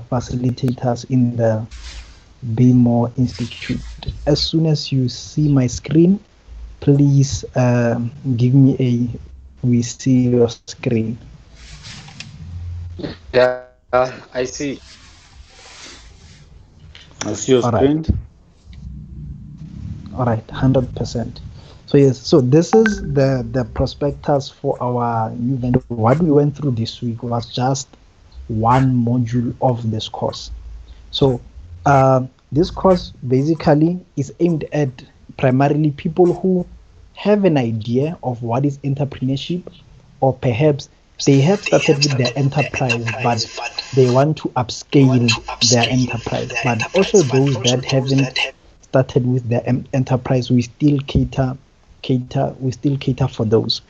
facilitators in the Bemore Institute. As soon as you see my screen, please give me we see your screen. Yeah, I see. I see your screen. All right, 100%. So yes, so this is the prospectus for our new venture. What we went through this week was just one module of this course. So this course basically is aimed at primarily people who have an idea of what is entrepreneurship, or perhaps they have started with their enterprise, but they want to upscale their enterprise. But also those that haven't started with their enterprise, we still cater for those.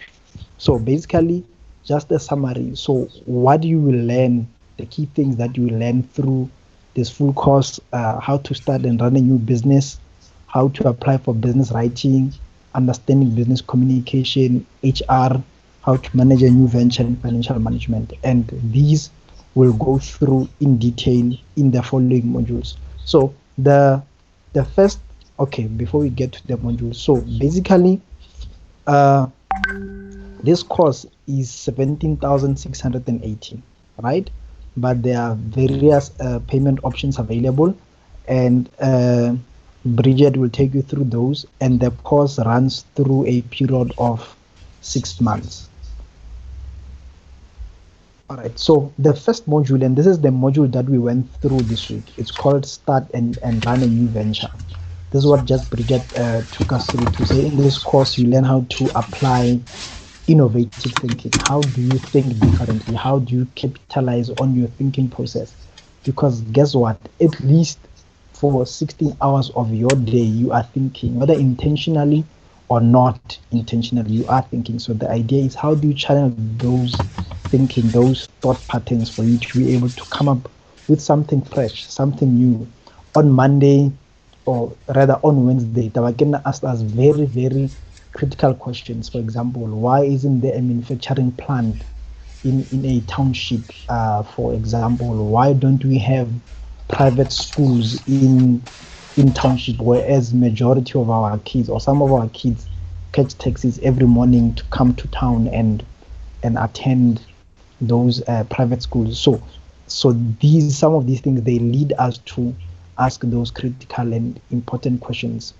So basically, just a summary. So what you will learn, the key things that you will learn through this full course: how to start and run a new business, how to apply for business writing, understanding business communication, HR, how to manage a new venture, and financial management. And these will go through in detail in the following modules. So the first, okay, before we get to the modules, so basically this course is 17,680, right? But there are various payment options available, and Bridget will take you through those, and the course runs through a period of 6 months. All right, so the first module, and this is the module that we went through this week, it's called Start and Run a New Venture. This is what just Bridget took us through, to say in this course you learn how to apply innovative thinking. How do you think differently? How do you capitalize on your thinking process? Because guess what? At least for 16 hours of your day, you are thinking, whether intentionally or not intentionally, you are thinking. So the idea is, how do you channel those thinking, those thought patterns, for you to be able to come up with something fresh, something new. On Monday, or rather on Wednesday, Tabakena asked us very, very critical questions. For example, why isn't there a manufacturing plant in a township? For example, why don't we have private schools in township, whereas majority of our kids, or some of our kids, catch taxis every morning to come to town and attend those private schools? So some of these things, they lead us to ask those critical and important questions.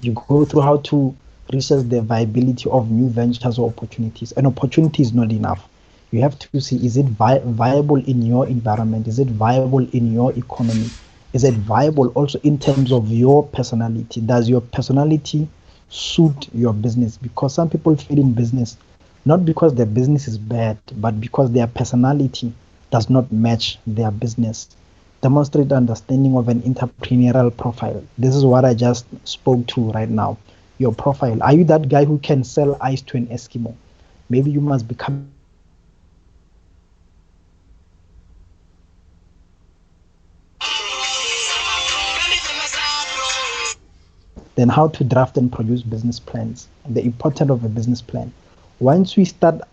You go through how to research the viability of new ventures or opportunities. An opportunity is not enough. You have to see, is it viable in your environment? Is it viable in your economy? Is it viable also in terms of your personality? Does your personality suit your business? Because some people fail in business, not because their business is bad, but because their personality does not match their business. Demonstrate understanding of an entrepreneurial profile. This is what I just spoke to right now. Your profile. Are you that guy who can sell ice to an Eskimo? Maybe you must become. Then how to draft and produce business plans, and the importance of a business plan. Once we start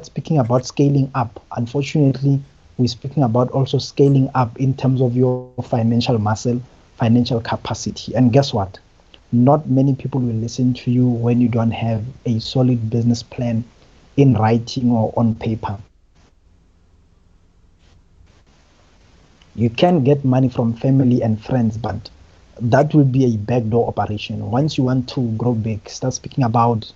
speaking about scaling up, unfortunately, we're speaking about also scaling up in terms of your financial muscle, financial capacity. And guess what? Not many people will listen to you when you don't have a solid business plan in writing or on paper. You can get money from family and friends, but that will be a backdoor operation. Once you want to grow big, start speaking about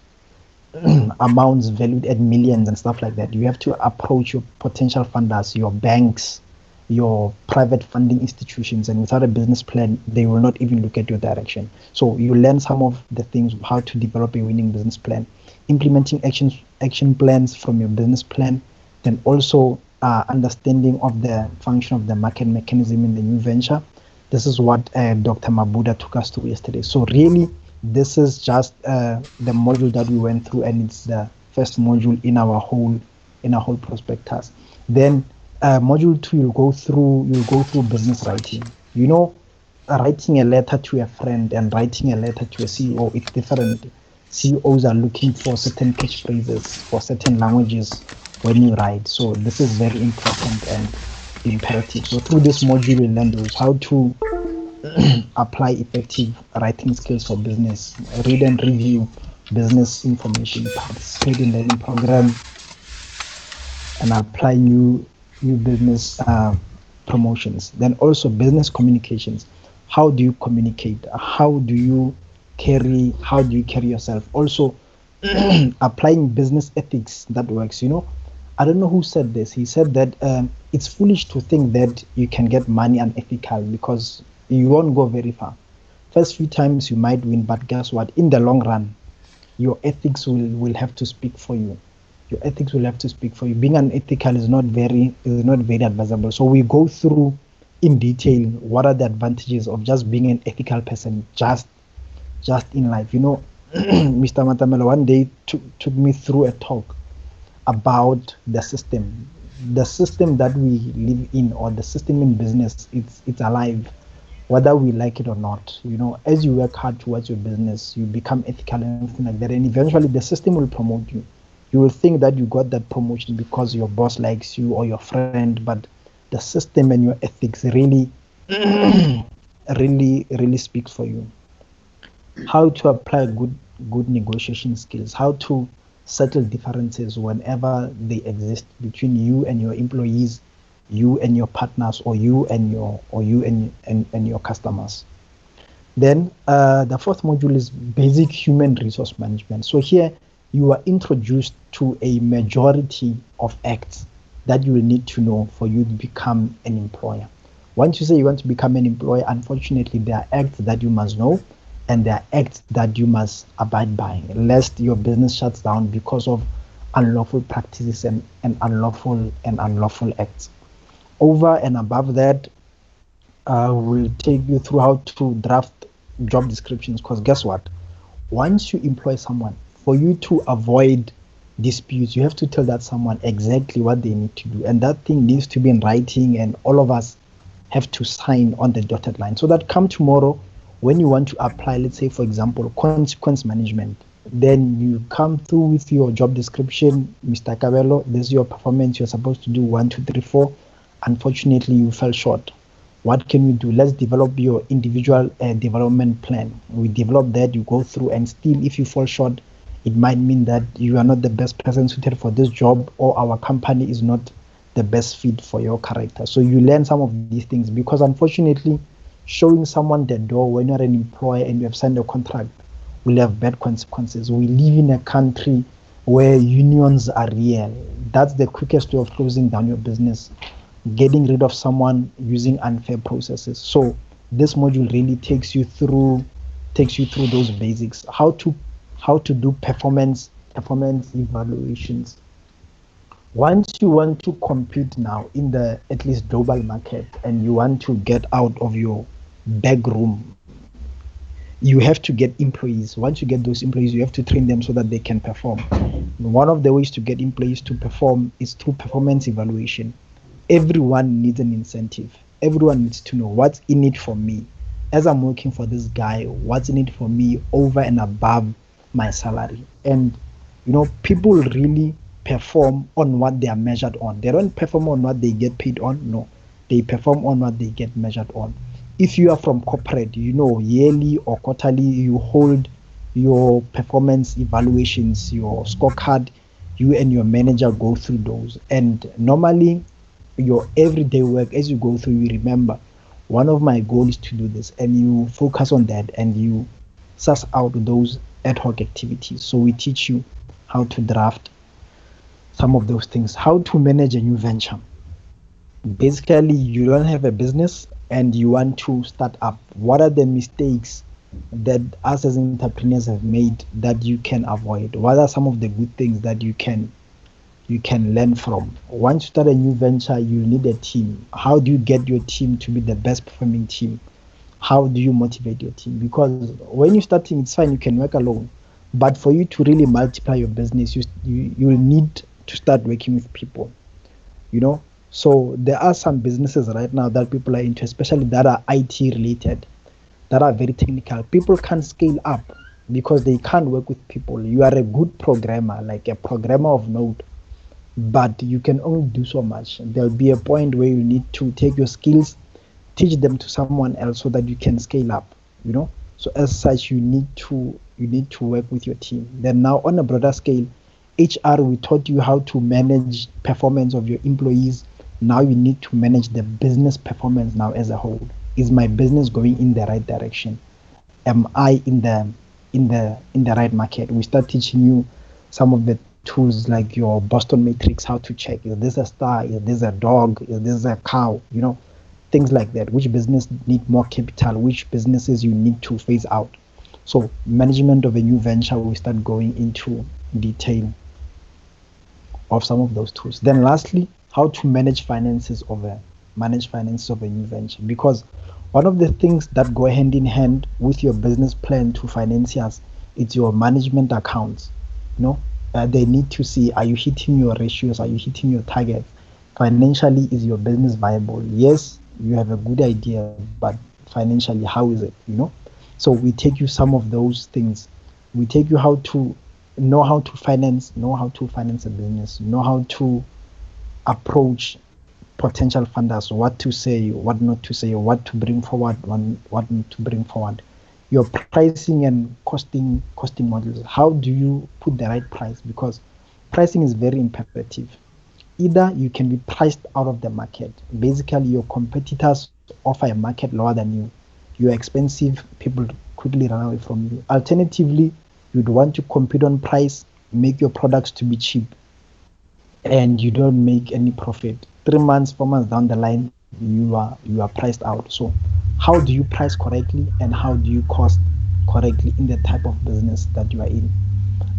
amounts valued at millions and stuff like that, you have to approach your potential funders, your banks, your private funding institutions, and without a business plan, they will not even look at your direction. So you learn some of the things, how to develop a winning business plan, implementing action plans from your business plan, then also understanding of the function of the market mechanism in the new venture. This is what Dr. Mabuda took us through yesterday. So really, this is just the module that we went through, and it's the first module in our whole prospectus. Then module 2, you'll go through business writing. You know, writing a letter to a friend and writing a letter to a CEO, it's different. CEOs are looking for certain catchphrases, for certain languages when you write. So this is very important, and imperative. So through this module, we learn those how to apply effective writing skills for business, read and review business information, participate in learning program, and apply new business promotions. Then also business communications. How do you communicate? How do you carry yourself? Also applying business ethics that works. I don't know who said this. He said that it's foolish to think that you can get money unethical because you won't go very far. First few times you might win, but guess what? In the long run, your ethics will have to speak for you. Your ethics will have to speak for you. Being unethical is not very advisable. So we go through in detail what are the advantages of just being an ethical person, just in life. Mr. Matamela one day took me through a talk about the system that we live in, or the system in business. It's alive, whether we like it or not. As you work hard towards your business, you become ethical and everything like that, and eventually the system will promote you. You will think that you got that promotion because your boss likes you or your friend, but the system and your ethics really really speaks for you. How to apply good negotiation skills, how to settle differences whenever they exist between you and your employees, you and your partners, or you and your customers. Then the fourth module is basic human resource management. So here you are introduced to a majority of acts that you will need to know for you to become an employer. Once you say you want to become an employer, unfortunately there are acts that you must know, and there are acts that you must abide by, lest your business shuts down because of unlawful practices and unlawful acts. Over and above that, we'll take you through how to draft job descriptions, because guess what? Once you employ someone, for you to avoid disputes, you have to tell that someone exactly what they need to do, and that thing needs to be in writing, and all of us have to sign on the dotted line, so that come tomorrow when you want to apply, let's say for example consequence management, then you come through with your job description. Mr. Kabelo, this is your performance, you're supposed to do 1 2 3 4. Unfortunately you fell short. What can we do? Let's develop your individual development plan. We develop that, you go through, and still if you fall short, it might mean that you are not the best person suited for this job, or our company is not the best fit for your character. So you learn some of these things, because unfortunately showing someone the door when you're an employer and you have signed a contract will have bad consequences. We live in a country where unions are real. That's the quickest way of closing down your business, getting rid of someone using unfair processes. So this module really takes you through those basics, how to do performance evaluations. Once you want to compete now in the at least global market, and you want to get out of your back room, you have to get employees. Once you get those employees, you have to train them so that they can perform. One of the ways to get employees to perform is through performance evaluation. Everyone needs an incentive. Everyone needs to know what's in it for me. As I'm working for this guy, what's in it for me over and above my salary? And people really perform on what they are measured on. They don't perform on what they get paid on. No, they perform on what they get measured on. If you are from corporate, yearly or quarterly, you hold your performance evaluations, your scorecard. You and your manager go through those, and normally your everyday work, as you go through, you remember one of my goals is to do this, and you focus on that, and you suss out those ad hoc activities. So we teach you how to draft some of those things, how to manage a new venture. Basically, you don't have a business and you want to start up. What are the mistakes that us as entrepreneurs have made that you can avoid? What are some of the good things that you can learn from? Once you start a new venture, you need a team. How do you get your team to be the best performing team? How do you motivate your team? Because when you're starting, it's fine, you can work alone. But for you to really multiply your business, you will need to start working with people. So there are some businesses right now that people are into, especially that are IT related, that are very technical. People can't scale up because they can't work with people. You are a good programmer, like a programmer of note, but you can only do so much. There'll be a point where you need to take your skills, teach them to someone else so that you can scale up, you know. So as such, you need to work with your team. Then now on a broader scale, HR, we taught you how to manage performance of your employees. Now you need to manage the business performance now as a whole. Is my business going in the right direction? Am I in the right market? We start teaching you some of the tools like your Boston Matrix, how to check, is this a star, is this a dog, is this a cow, things like that. Which business need more capital, which businesses you need to phase out. So management of a new venture, we start going into detail of some of those tools. Then lastly, how to manage finances of a new venture, because one of the things that go hand in hand with your business plan to financiers, it's your management accounts. They need to see, are you hitting your ratios, are you hitting your targets? Financially, is your business viable? Yes, you have a good idea, but financially, how is it? So we take you some of those things. We take you how to finance a business, know how to approach potential funders, what to say, what not to say, what to bring forward, what not to bring forward. Your pricing and costing models. How do you put the right price? Because pricing is very imperative. Either you can be priced out of the market. Basically, your competitors offer a market lower than you. You're expensive, people quickly run away from you. Alternatively, you'd want to compete on price, make your products to be cheap, and you don't make any profit. 3 months, 4 months down the line, you are priced out. So how do you price correctly, and how do you cost correctly in the type of business that you are in?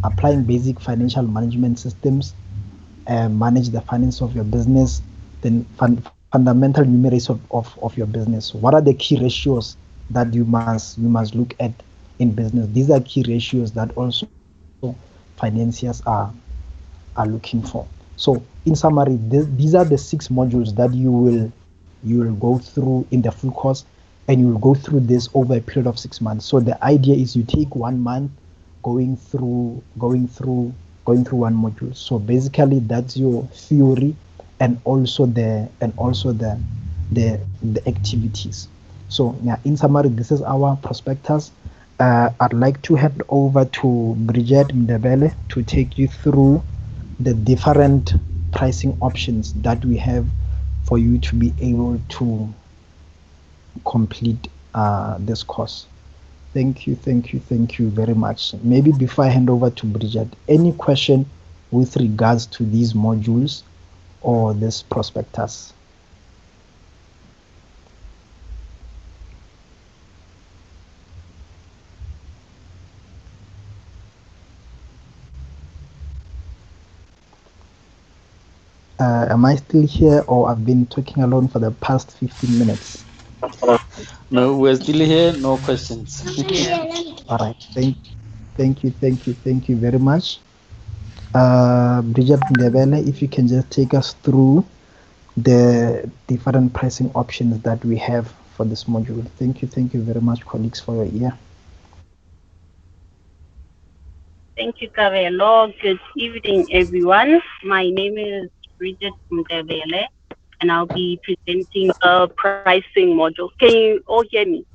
Applying basic financial management systems, manage the finance of your business. Then fundamental numeracy of your business. What are the key ratios that you must look at in business? These are key ratios that also financiers are looking for. So in summary, these are the 6 modules that you will go through in the full course, and you will go through this over a period of 6 months. So the idea is you take 1 month going through one module. So basically that's your theory, and also the activities. So yeah, in summary, this is our prospectus. I'd like to hand over to Bridget Mdebele to take you through the different pricing options that we have for you to be able to complete this course. Thank you very much. Maybe before I hand over to Bridget, any question with regards to these modules or this prospectus? Am I still here, or I've been talking alone for the past 15 minutes? No, we're still here. No questions. All right. Thank you very much. Bridget Ndebele, if you can just take us through the different pricing options that we have for this module. Thank you very much, colleagues, for your ear. Thank you, Kabelo. Good evening, everyone. My name is Bridget Mdebele, and I'll be presenting a pricing module. Can you all hear me?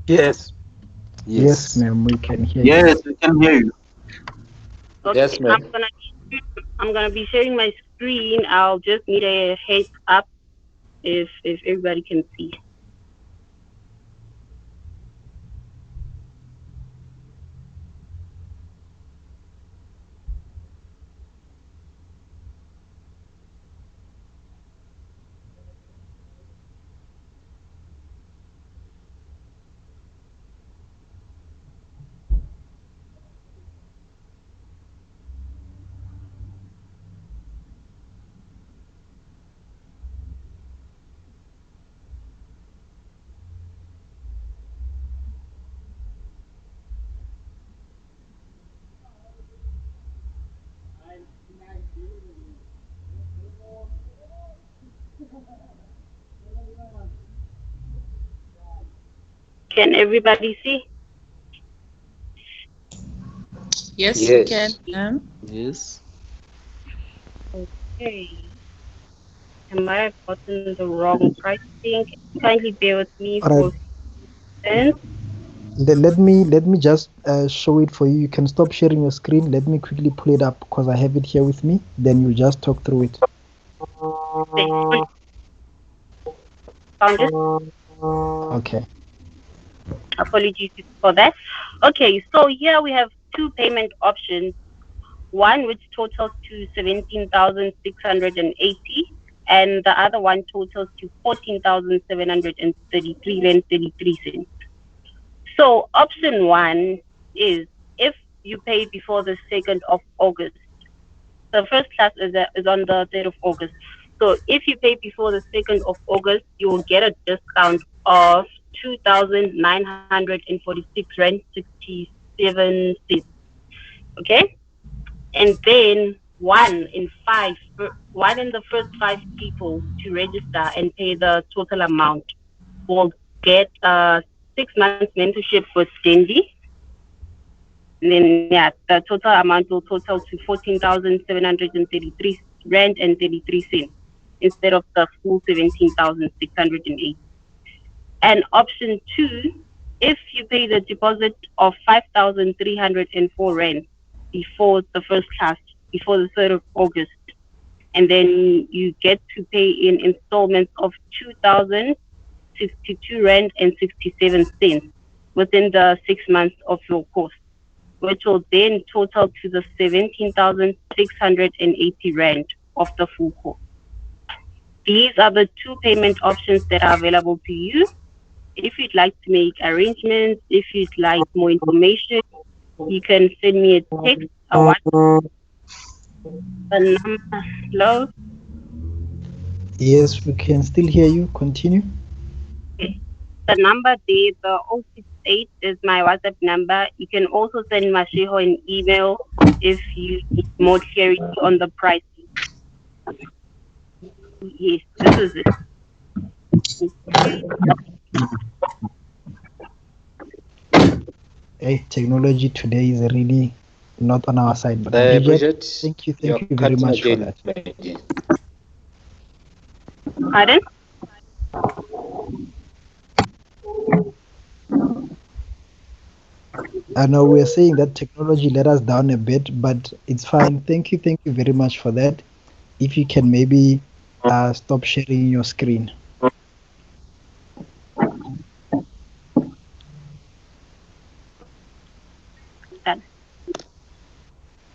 Yes. Yes, ma'am, we can hear you. Yes, we can hear you. Okay, Yes, ma'am. I'm gonna be sharing my screen. I'll just need a heads up if everybody can see. Can everybody see? Yes, Yes. we can. Yes. Okay. I might have gotten the wrong pricing. Kindly bear with me All right. for a second. Let me just show it for you. You can stop sharing your screen. Let me quickly pull it up because I have it here with me. Then you just talk through it. Found it. Okay. Apologies for that. Okay, so here we have two payment options. One which totals to 17,680, and the other one totals to 14,733 and 33 cents. So option one is if you pay before the 2nd of August. The first class is on the 3rd of August. So if you pay before the 2nd of August, you will get a discount of 2,946 rand 67 cents. Okay, and then one in the first five people to register and pay the total amount will get a 6 months mentorship with Dendi. And then yeah, the total amount will total to 14,733 rand and 33 cents instead of the full 17,680. And option two, if you pay the deposit of 5,304 rand before the first class, before the 3rd of August, and then you get to pay in installments of 2,062 rand and 67 cents within the 6 months of your course, which will then total to the 17,680 rand of the full course. These are the two payment options that are available to you. If you'd like to make arrangements, if you'd like more information, you can send me a text, a WhatsApp, the number below. Yes, we can still hear you. Continue. Okay. The number there, the 068 is my WhatsApp number. You can also send Mashiho an email if you need more clarity on the pricing. Yes, this is it. Hey, technology today is really not on our side. But Bridget, thank you you're very cutting much for again, that. lady. Pardon? I know we're saying that technology let us down a bit, but it's fine. Thank you very much for that. If you can maybe stop sharing your screen. Done.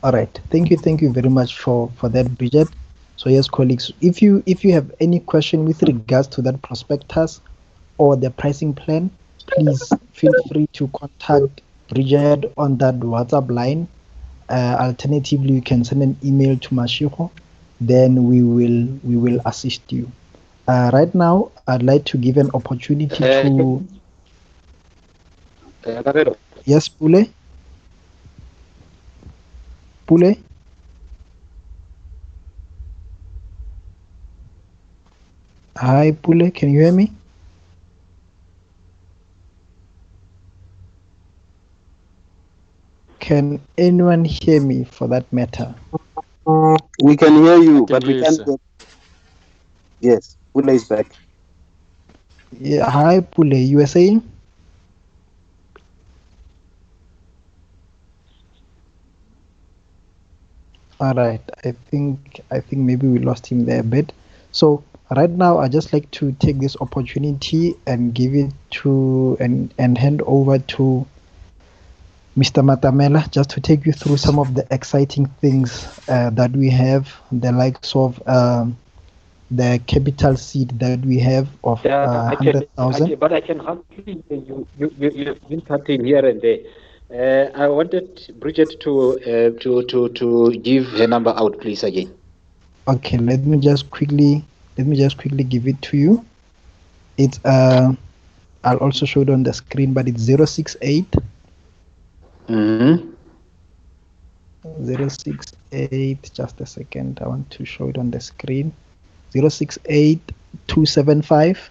All right. Thank you very much for that, Bridget. So yes, colleagues, if you have any question with regards to that prospectus or the pricing plan, please feel free to contact Bridget on that WhatsApp line. Alternatively, you can send an email to Mashiho, then we will assist you. Right now, I'd like to give an opportunity to Kabelo. yes, Pule. Pule. Hi, Pule. Can you hear me? Can anyone hear me for that matter? We can hear you, but we hear can't you, hear. Yes, Pula is back. Yeah, hi, Pule. You were saying? All right. I think maybe we lost him there a bit. So right now, I just like to take this opportunity and give it to and hand over to Mr. Matamela, just to take you through some of the exciting things that we have, the likes of the capital seed that we have of I 100,000. but I can hardly hear you. You've been cutting here and there. I wanted Bridget to give her number out, please, again. Okay, let me just quickly give it to you. It's I'll also show it on the screen, but it's 068 Mm-hmm. 068. Just a second, I want to show it on the screen. 068 275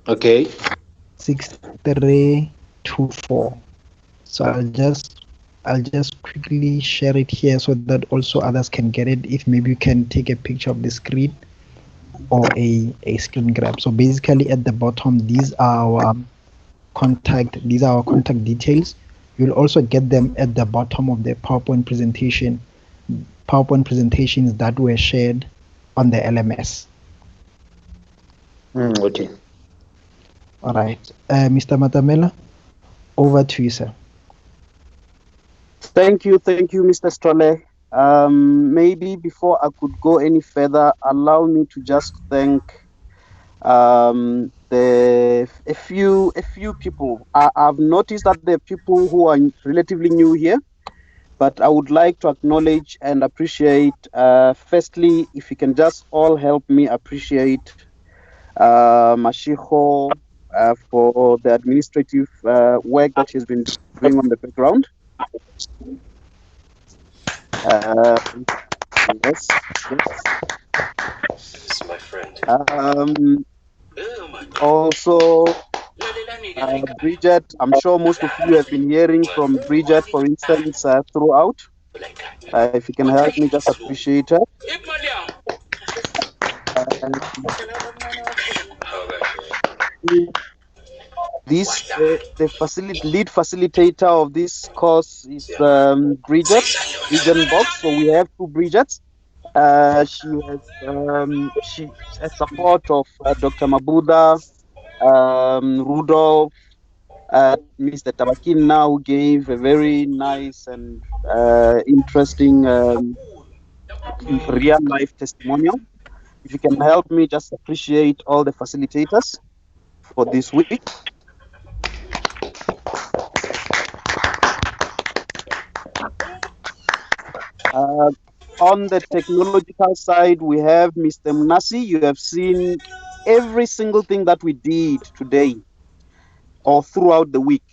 Okay. 6324. So I'll just quickly share it here so that also others can get it. If maybe you can take a picture of the screen or a screen grab. So basically at the bottom, these are our contact details. You'll also get them at the bottom of the PowerPoint presentations that were shared on the LMS. Okay. All right. Mr. Matamela, over to you, sir. Thank you, Mr. Stolle. Maybe before I could go any further, allow me to just thank a few people. I've noticed that there are people who are relatively new here, but I would like to acknowledge and appreciate. Firstly, if you can just all help me appreciate Mashiko for the administrative work that she's been doing on the background. Yes. My friend. Also, Bridget, I'm sure most of you have been hearing from Bridget, for instance, throughout. If you can help me, just appreciate her. This the lead facilitator of this course is Bridget Box. So we have two Bridgets. She has support of Dr. Mabuda, Rudolph, Mr. Tabakin now gave a very nice and interesting real life testimonial. If you can help me, just appreciate all the facilitators for this week. On the technological side, we have Mr. Munasi. You have seen every single thing that we did today or throughout the week.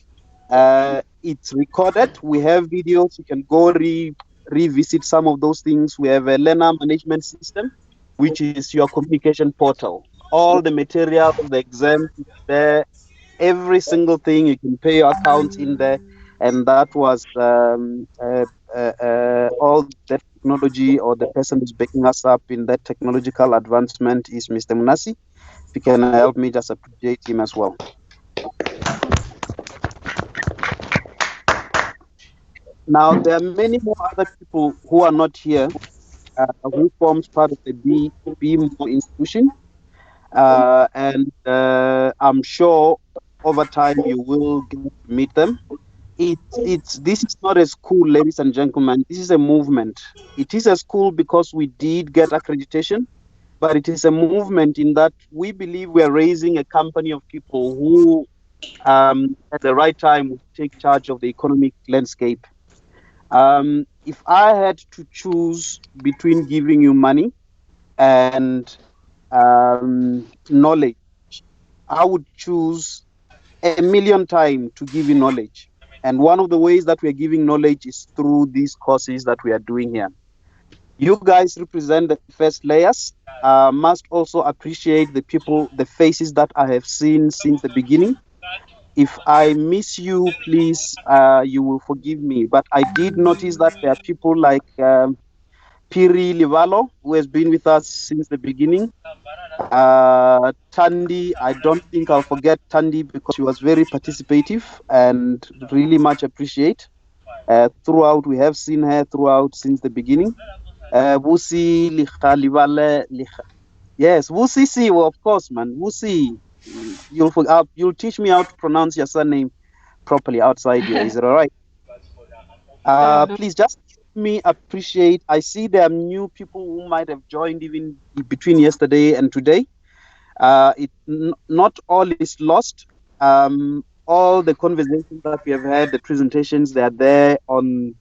It's recorded. We have videos. You can go revisit some of those things. We have a learner management system, which is your communication portal. All the material, the exam there, every single thing. You can pay your accounts in there, and that was all that technology, or the person who's backing us up in that technological advancement is Mr. Munasi. If you can help me, just appreciate him as well. Now, there are many more other people who are not here, who forms part of the Bemore institution. And I'm sure over time you will get to meet them. This is not a school, ladies and gentlemen. This is a movement. It is a school because we did get accreditation, but it is a movement in that we believe we are raising a company of people who, at the right time, will take charge of the economic landscape. If I had to choose between giving you money and knowledge, I would choose a million times to give you knowledge. And one of the ways that we are giving knowledge is through these courses that we are doing here. You guys represent the first layers. Must also appreciate the people, the faces that I have seen since the beginning. If I miss you, please, you will forgive me. But I did notice that there are people like Piri Livalo, who has been with us since the beginning. Tandy, I don't think I'll forget Tandy because she was very participative and really much appreciate. Throughout, we have seen her throughout since the beginning. Wusi Livale. Yes, Wusi Si, well, of course, man. Wusi, you'll teach me how to pronounce your surname properly outside here. Is it all right? Please just help me appreciate. I see there are new people who might have joined even between yesterday and today. Not all is lost. All the conversations that we have had, the presentations, they are there on.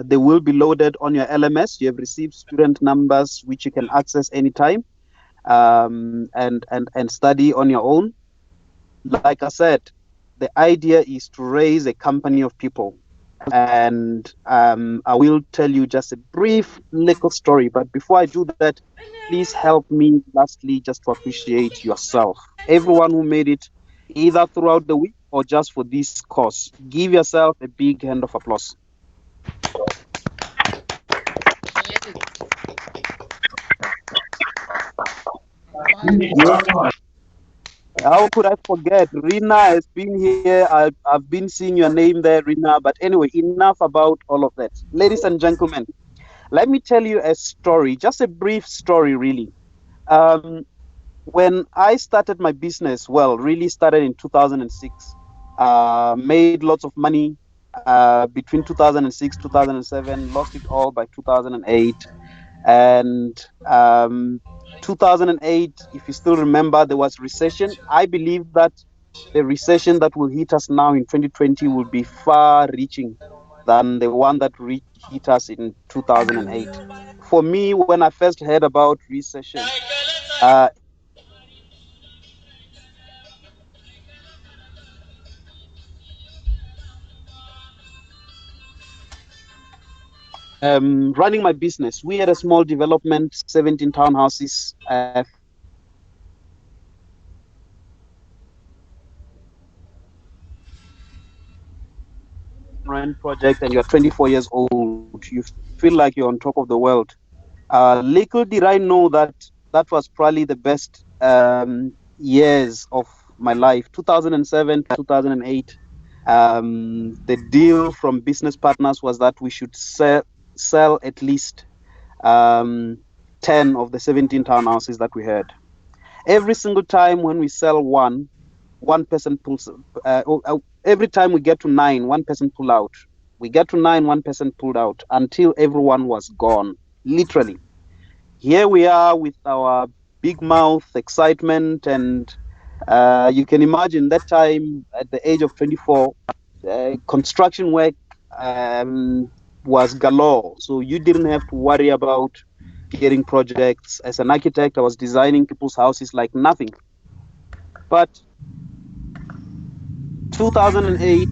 They will be loaded on your LMS. You have received student numbers which you can access anytime, and study on your own. Like I said, the idea is to raise a company of people. And I will tell you just a brief little story. But before I do that, please help me lastly just to appreciate yourself. Everyone who made it, either throughout the week or just for this course, give yourself a big hand of applause. Yes. How could I forget? Rina has been here. I've been seeing your name there, Rina. But anyway, enough about all of that. Ladies and gentlemen, let me tell you a story, just a brief story, really. Um, when I started my business, well, really started in 2006, made lots of money between 2006, 2007, lost it all by 2008. And 2008, if you still remember, there was recession. I believe that the recession that will hit us now in 2020 will be far reaching than the one that hit us in 2008. For me, when I first heard about recession, it was really running my business. We had a small development, 17 townhouses, 5 million rand project, and you're 24 years old. You feel like you're on top of the world. Little did I know that that was probably the best years of my life. 2007 to 2008. The deal from business partners was that we should sell at least um, 10 of the 17 townhouses that we had. Every single time when we sell one person pulls. Every time we get to 9, one person pull out. We get to 9, one person pulled out until everyone was gone. Literally. Here we are with our big mouth excitement, and you can imagine that time at the age of 24, construction work was galore. So you didn't have to worry about getting projects. As an architect, I was designing people's houses like nothing. But 2008,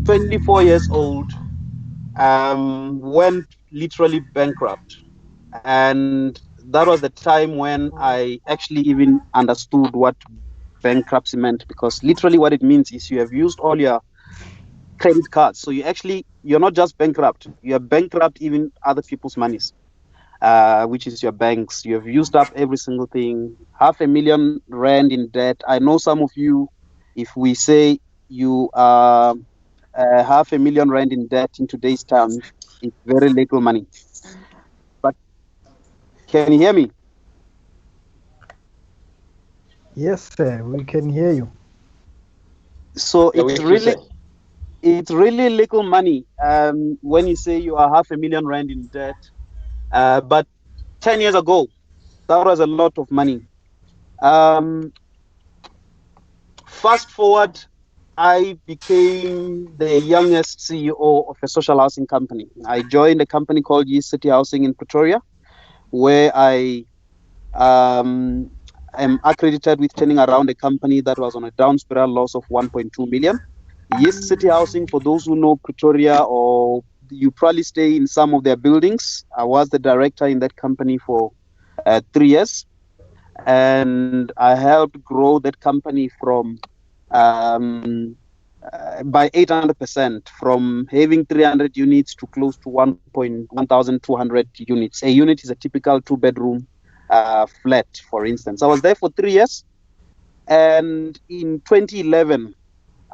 24 years old, went literally bankrupt. And that was the time when I actually even understood what bankruptcy meant, because literally what it means is you have used all your credit cards. So you're not just bankrupt, you're bankrupt even other people's monies, which is your banks. You have used up every single thing, 500,000 rand in debt. I know some of you, if we say you are 500,000 rand in debt in today's terms, it's very little money. But can you hear me? Yes, sir, we can hear you. So it's really little money when you say you are 500,000 rand in debt. But 10 years ago, that was a lot of money. Fast forward, I became the youngest CEO of a social housing company. I joined a company called East City Housing in Pretoria, where I am accredited with turning around a company that was on a down spiral loss of 1.2 million. East City Housing, for those who know Pretoria, or you probably stay in some of their buildings, I was the director in that company for 3 years. And I helped grow that company from by 800%, from having 300 units to close to 1,200 units. A unit is a typical 2-bedroom flat, for instance. I was there for 3 years, and in 2011,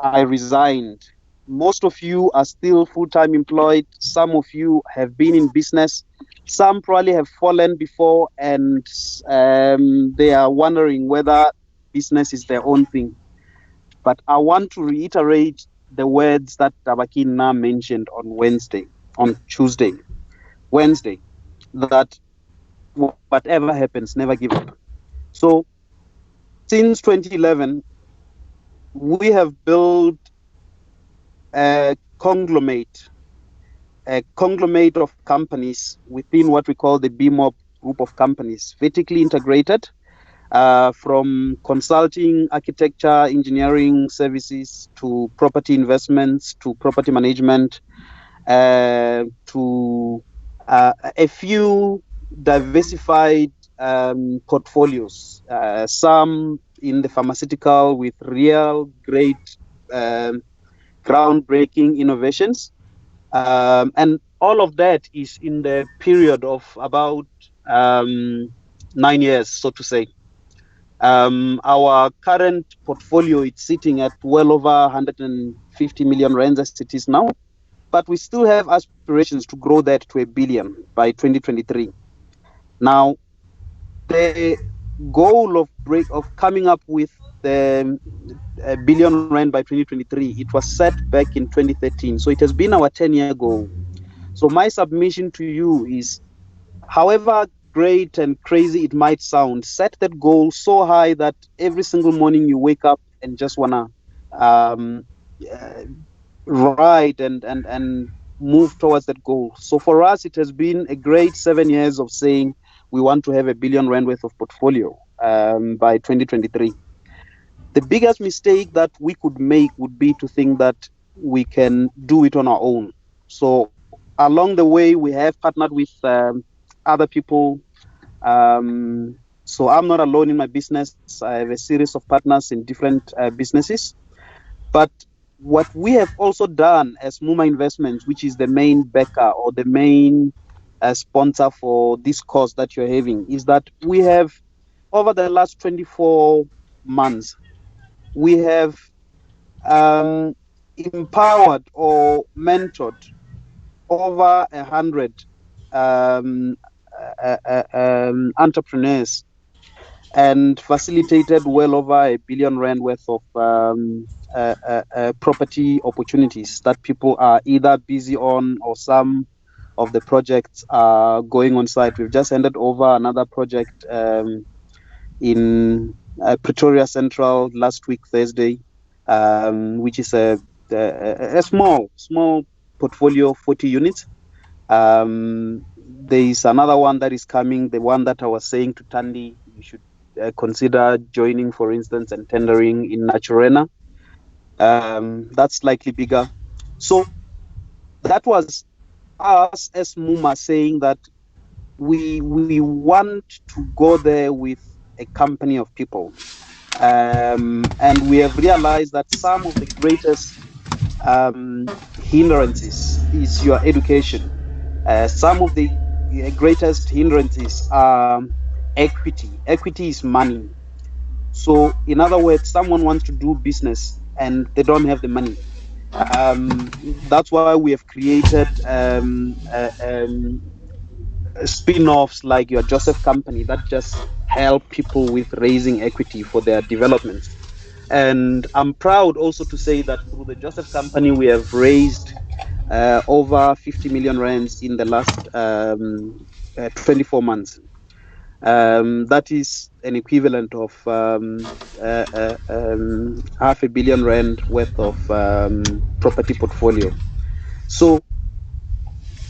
I resigned. Most of you are still full-time employed. Some of you have been in business. Some probably have fallen before, and they are wondering whether business is their own thing. But I want to reiterate the words that Tabakina mentioned on Tuesday, Wednesday, that whatever happens, never give up. So since 2011, we have built a conglomerate of companies within what we call the Bemore group of companies, vertically integrated, from consulting, architecture, engineering services, to property investments, to property management, to a few diversified portfolios, some in the pharmaceutical with real great groundbreaking innovations, And all of that is in the period of about 9 years, so to say. Our current portfolio is sitting at well over 150 million rands as it is now, but we still have aspirations to grow that to 1 billion by 2023. Now, the goal of coming up with the 1 billion rand by 2023, it was set back in 2013. So it has been our 10-year goal. So my submission to you is, however great and crazy it might sound, set that goal so high that every single morning you wake up and just wanna ride and move towards that goal. So for us, it has been a great 7 years of saying we want to have 1 billion rand worth of portfolio by 2023. The biggest mistake that we could make would be to think that we can do it on our own. So along the way, we have partnered with other people. So I'm not alone in my business. I have a series of partners in different businesses. But what we have also done as Muma Investments, which is the main backer or the main sponsor for this course that you're having, is that we have, over the last 24 months, we have empowered or mentored over 100 entrepreneurs and facilitated well over 1 billion rand worth of property opportunities that people are either busy on, or some of the projects are going on site. We've just handed over another project in Pretoria Central last week, Thursday, which is a small portfolio, 40 units. There is another one that is coming, the one that I was saying to Tandy, you should consider joining, for instance, and tendering in Naturena. That's slightly bigger. So that was us as Muma saying that we want to go there with a company of people. And we have realized that some of the greatest hindrances is your education. Some of the greatest hindrances are equity. Equity is money. So in other words, someone wants to do business and they don't have the money. That's why we have created spin-offs like your Joseph company that just help people with raising equity for their development. And I'm proud also to say that through the Joseph company, we have raised over 50 million rands in the last 24 months. That is an equivalent of 500 million rand worth of property portfolio. So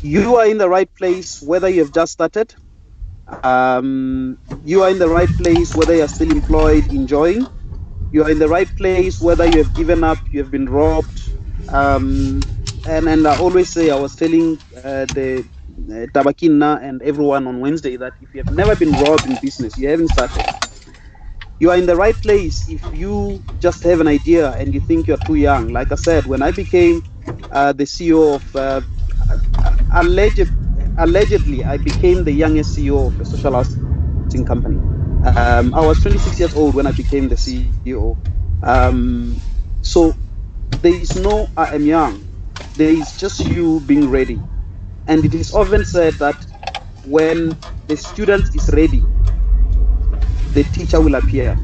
you are in the right place, whether you have just started. You are in the right place, whether you're still employed, enjoying. You are in the right place, whether you have given up, you have been robbed. And I always say, I was telling the Tabakina and everyone on Wednesday that if you have never been robbed in business, you haven't started. You are in the right place if you just have an idea and you think you're too young. Like I said, when I became the CEO of, allegedly, I became the youngest CEO of a social housing company. I was 26 years old when I became the CEO. So there is no I am young. There is just you being ready. And it is often said that when the student is ready, the teacher will appear.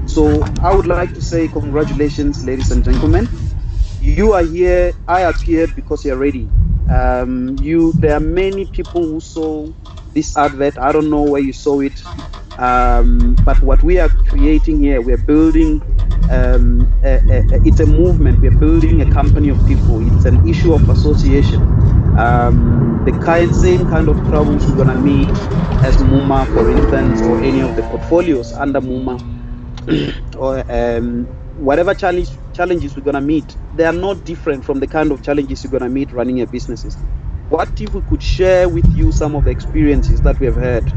So I would like to say congratulations, ladies and gentlemen. You are here. I appeared because you're ready. There are many people who saw this advert. I don't know where you saw it. But what we are creating here, we are building, it's a movement. We are building a company of people. It's an issue of association. The same kind of troubles we're going to meet as Muma, for instance, or any of the portfolios under Muma, or whatever challenges we're going to meet, they are not different from the kind of challenges you're going to meet running your businesses. What if we could share with you some of the experiences that we have had?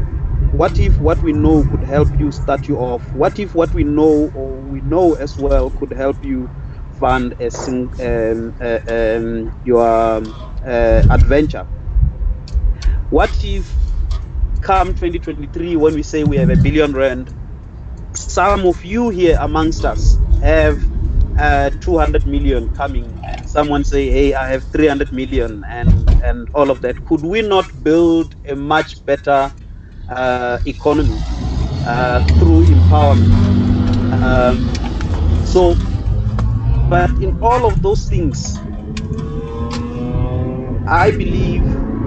What if what we know could help you start you off? What if what we know or we know as well could help you fund your adventure. What if come 2023, when we say we have R1 billion, some of you here amongst us have 200 million coming, and someone say, hey, I have 300 million, and all of that. Could we not build a much better economy through empowerment? But in all of those things, I believe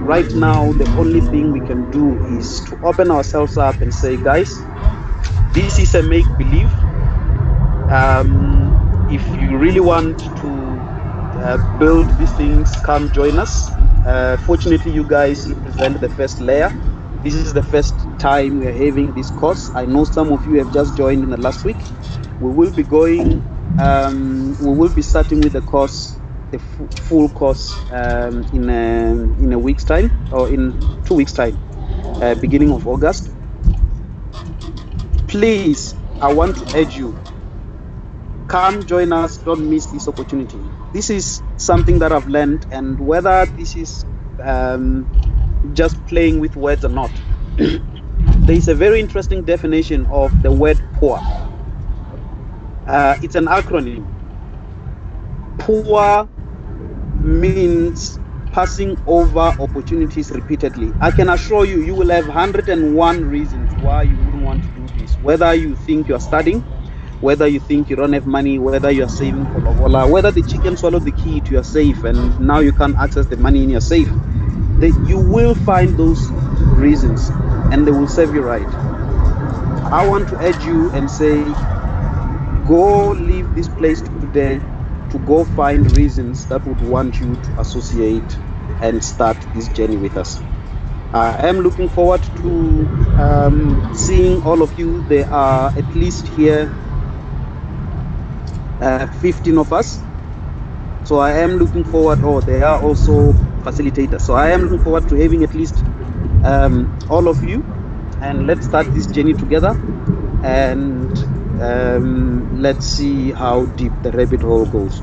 right now the only thing we can do is to open ourselves up and say, guys, this is a make believe. If you really want to build these things, come join us. Fortunately, you guys represent the first layer. This is the first time we are having this course. I know some of you have just joined in the last week. We will be going. We will be starting with the course, the full course, in a week's time, or in 2 weeks' time, beginning of August. Please, I want to urge you, come join us. Don't miss this opportunity. This is something that I've learned, and whether this is just playing with words or not, there is a very interesting definition of the word poor. It's an acronym. Poor means passing over opportunities repeatedly. I can assure you, you will have 101 reasons why you wouldn't want to do this. Whether you think you're studying, whether you think you don't have money, whether you're saving for lobola, whether the chicken swallowed the key to your safe and now you can't access the money in your safe, you will find those reasons and they will serve you right. I want to urge you and say, go leave this place today to go find reasons that would want you to associate and start this journey with us. I am looking forward to seeing all of you. There are at least here 15 of us. So I am looking forward, there are also facilitators. So I am looking forward to having at least all of you, and let's start this journey together, and let's see how deep the rabbit hole goes.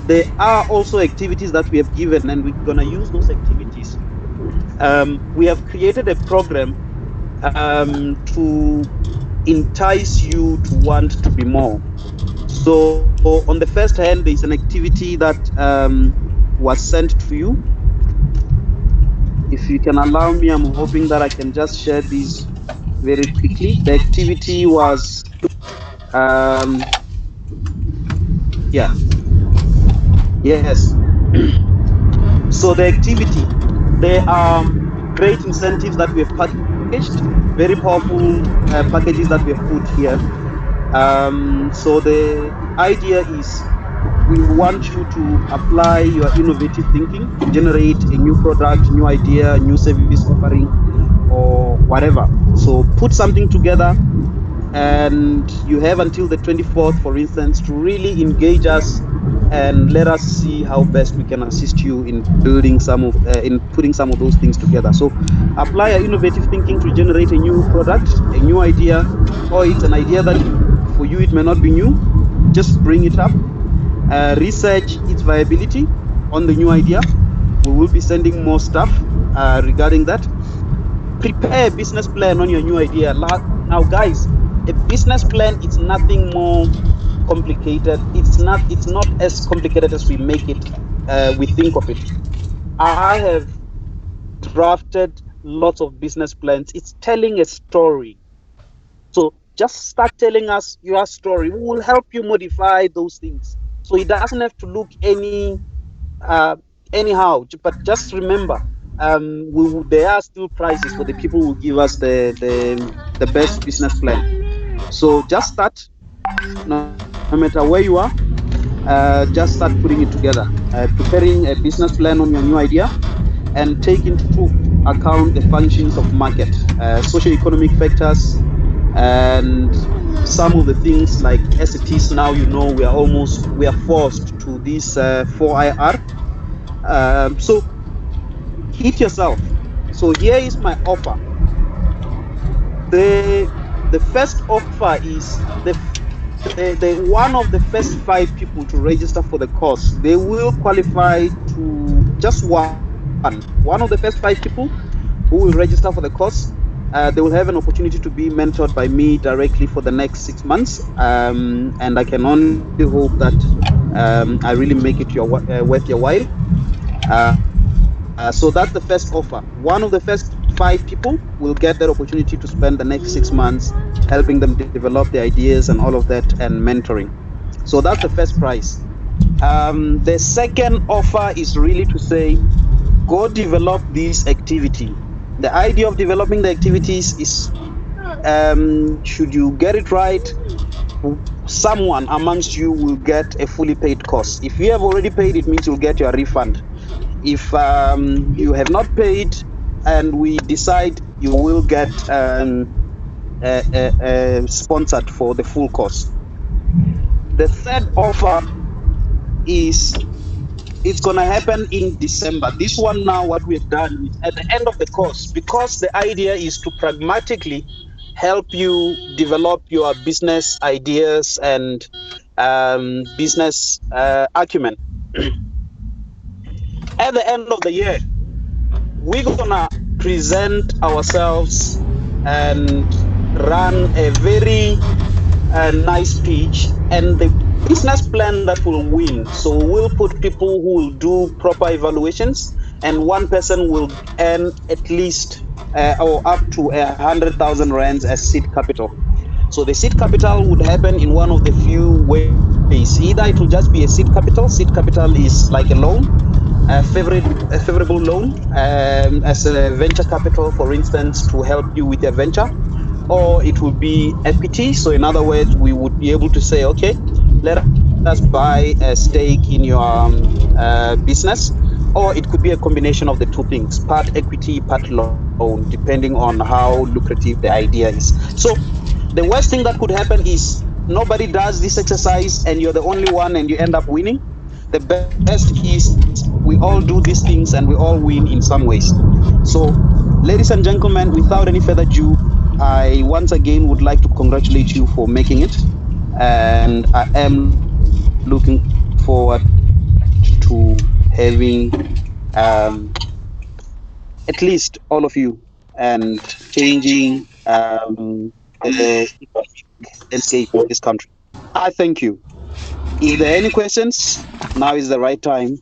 There are also activities that we have given, and we're going to use those activities. We have created a program to entice you to want to be more. So on the first hand, there is an activity that was sent to you. If you can allow me, I'm hoping that I can just share these very quickly. The activity was, yes. So the activity, there are great incentives that we have packaged, very powerful packages that we have put here. So the idea is, we want you to apply your innovative thinking to generate a new product, new idea, new service offering, or whatever. So put something together, and you have until the 24th, for instance, to really engage us and let us see how best we can assist you in building in putting some of those things together. So apply your innovative thinking to generate a new product, a new idea, or it's an idea that for you it may not be new. Just bring it up. Research its viability on the new idea. We will be sending more stuff regarding that. Prepare a business plan on your new idea. Now, guys, a business plan is nothing more complicated. It's not as complicated as we make it. We think of it. I have drafted lots of business plans. It's telling a story. So just start telling us your story. We will help you modify those things. So it doesn't have to look anyhow. But just remember, there are still prizes for the people who give us the best business plan. So just start, no matter where you are. Just start putting it together, preparing a business plan on your new idea, and take into account the functions of market, socio-economic factors, and some of the things like as it is now. We are forced to this 4IR. So hit yourself. So here is my offer. The first offer is the the one of the first 5 people to register for the course, they will qualify to just one of the first 5 people who will register for the course. They will have an opportunity to be mentored by me directly for the next 6 months. And I can only hope that I really make it worth your while. So that's the first offer. One of the first 5 people will get that opportunity to spend the next 6 months helping them develop their ideas and all of that and mentoring. So that's the first prize. The second offer is really to say, go develop this activity. The idea of developing the activities is, should you get it right, someone amongst you will get a fully paid course. If you have already paid, it means you'll get your refund. If you have not paid and we decide, you will get sponsored for the full course. The third offer is, it's going to happen in December. This one now, what we have done is at the end of the course, because the idea is to pragmatically help you develop your business ideas and business acumen. At the end of the year, we're going to present ourselves and run a very nice pitch and the business plan that will win. So we'll put people who will do proper evaluations, and one person will earn at least or up to 100,000 rands as seed capital. So the seed capital would happen in one of the few ways. Either it will just be a seed capital. Seed capital is like a loan, a favorable loan, as a venture capital, for instance, to help you with your venture, or it would be equity. So in other words, we would be able to say, okay, let us buy a stake in your business, or it could be a combination of the two things, part equity, part loan, depending on how lucrative the idea is. So the worst thing that could happen is nobody does this exercise and you're the only one and you end up winning. The best is we all do these things and we all win in some ways. So, ladies and gentlemen, without any further ado, I once again would like to congratulate you for making it. And I am looking forward to having um, at least all of you and changing the landscape of this country. I thank you. If there are any questions, now is the right time